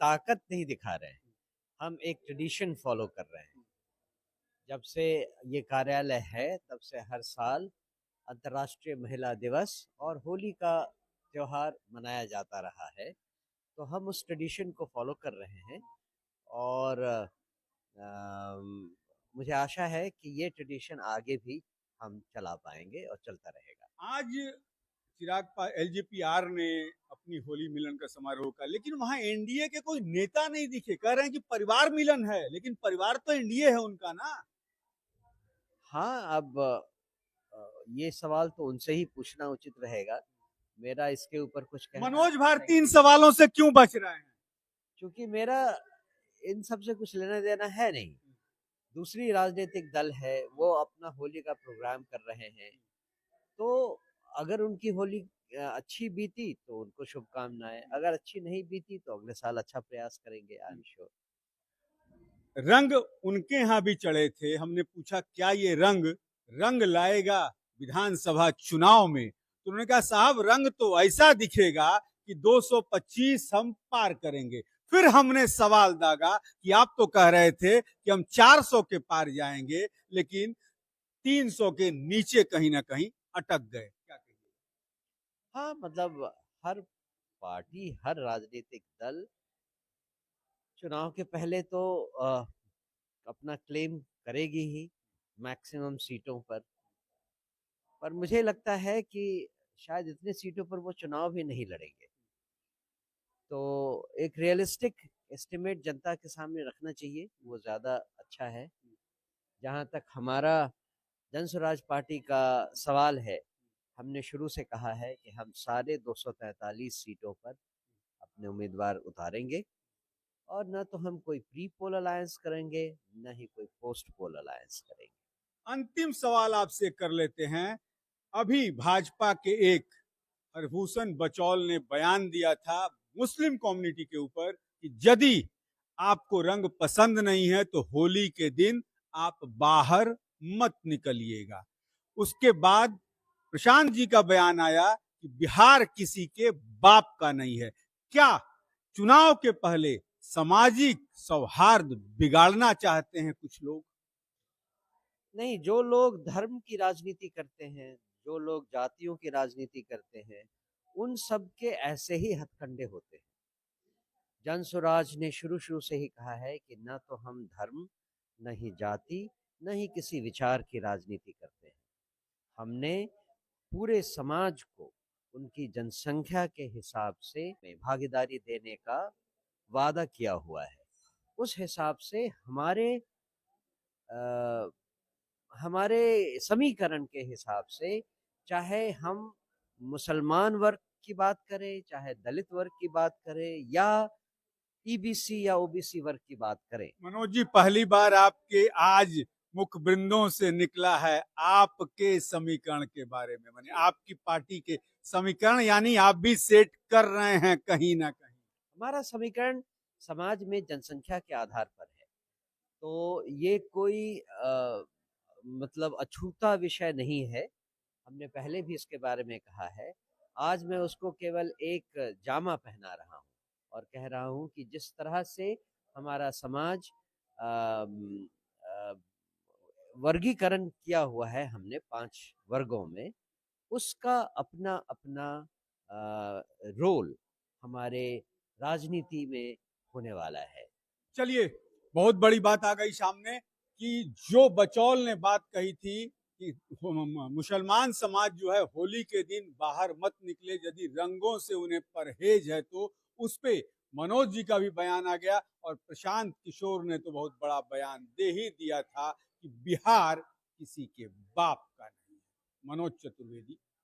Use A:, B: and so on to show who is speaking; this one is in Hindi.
A: ताकत नहीं दिखा रहे हैं, हम एक ट्रेडिशन फॉलो कर रहे हैं। जब से ये कार्यालय है तब से हर साल अंतर्राष्ट्रीय महिला दिवस और होली का त्योहार मनाया जाता रहा है, तो हम उस ट्रेडिशन को फॉलो कर रहे हैं। और मुझे आशा है कि ये ट्रेडिशन आगे भी हम चला पाएंगे और चलता रहेगा।
B: आज एलजेपीआर ने अपनी होली मिलन का समारोह का, लेकिन वहां एनडीए के कोई नेता नहीं दिखे। कह रहे हैं कि परिवार मिलन है, लेकिन परिवार तो एनडीए है उनका ना।
A: हाँ, अब ये सवाल तो उनसे ही पूछना उचित रहेगा। मेरा इसके ऊपर कुछ कहना
B: मनोज
A: नहीं
B: भारती
A: है,
B: इन सवालों से क्यों बच रहे हैं?
A: क्योंकि मेरा इन सब से कुछ लेना देना है नहीं। दूसरी राजनीतिक दल है, वो अपना होली का प्रोग्राम कर रहे हैं, तो अगर उनकी होली अच्छी बीती तो उनको शुभकामनाएं, अगर अच्छी नहीं बीती तो अगले साल अच्छा प्रयास करेंगे। I am sure.
B: रंग उनके यहाँ भी चढ़े थे। हमने पूछा क्या ये रंग रंग लाएगा विधानसभा चुनाव में, तो उन्होंने कहा साहब रंग तो ऐसा दिखेगा कि 225 हम पार करेंगे। फिर हमने सवाल दागा कि आप तो कह रहे थे कि हम 400 के पार जाएंगे, लेकिन 300 के नीचे कहीं ना कहीं अटक गए। क्या कहिए?
A: हाँ, मतलब हर पार्टी, हर राजनीतिक दल चुनाव के पहले तो अपना क्लेम करेगी ही मैक्सिमम सीटों पर मुझे लगता है कि शायद इतने सीटों पर वो चुनाव भी नहीं लड़ेंगे। तो एक रियलिस्टिक एस्टिमेट जनता के सामने रखना चाहिए, वो ज़्यादा अच्छा है। जहाँ तक हमारा जन स्वराज पार्टी का सवाल है, हमने शुरू से कहा है कि हम सारे 243 सीटों पर अपने उम्मीदवार उतारेंगे, और न तो हम कोई प्री पोल अलायंस करेंगे, न ही कोई पोस्ट पोल अलायंस करेंगे।
B: अंतिम सवाल आपसे कर लेते हैं। अभी भाजपा के एक हरभूषण बचौल ने बयान दिया था मुस्लिम कम्युनिटी के ऊपर कि यदि आपको रंग पसंद नहीं है तो होली के दिन आप बाहर मत निकलिएगा। उसके बाद प्रशांत जी का बयान आया कि बिहार किसी के बाप का नहीं है। क्या चुनाव के पहले सामाजिक सौहार्द बिगाड़ना चाहते हैं कुछ लोग?
A: नहीं, जो लोग धर्म की राजनीति करते हैं, जो लोग जातियों की राजनीति करते हैं, उन सब के ऐसे ही हथकंडे होते हैं। जन स्वराज ने शुरू शुरू से ही कहा है कि न तो हम धर्म, न ही जाति, न ही किसी विचार की राजनीति करते हैं। हमने पूरे समाज को उनकी जनसंख्या के हिसाब से भागीदारी देने का वादा किया हुआ है। उस हिसाब से अ, हमारे समीकरण के हिसाब से, चाहे हम मुसलमान वर्ग की बात करें, चाहे दलित वर्ग की बात करें, या ईबीसी या ओबीसी वर्ग की बात करें।
B: मनोज जी, पहली बार आपके आज मुखबिंदों से निकला है आपके समीकरण के बारे में, माने आपकी पार्टी के समीकरण, यानी आप भी सेट कर रहे हैं कहीं ना कहीं।
A: हमारा समीकरण समाज में जनसंख्या के आधार पर है, तो ये कोई मतलब अछूता विषय नहीं है। हमने पहले भी इसके बारे में कहा है। आज मैं उसको केवल एक जामा पहना रहा हूँ और कह रहा हूँ कि जिस तरह से हमारा समाज वर्गीकरण किया हुआ है हमने 5 वर्गों में, उसका अपना अपना रोल हमारे राजनीति में होने वाला है।
B: चलिए, बहुत बड़ी बात आ गई सामने कि जो बचौल ने बात कही थी कि मुसलमान समाज जो है होली के दिन बाहर मत निकले, यदि रंगों से उन्हें परहेज है तो उस पे मनोज जी का भी बयान आ गया। और प्रशांत किशोर ने तो बहुत बड़ा बयान दे ही दिया था कि बिहार किसी के बाप का नहीं है। मनोज चतुर्वेदी।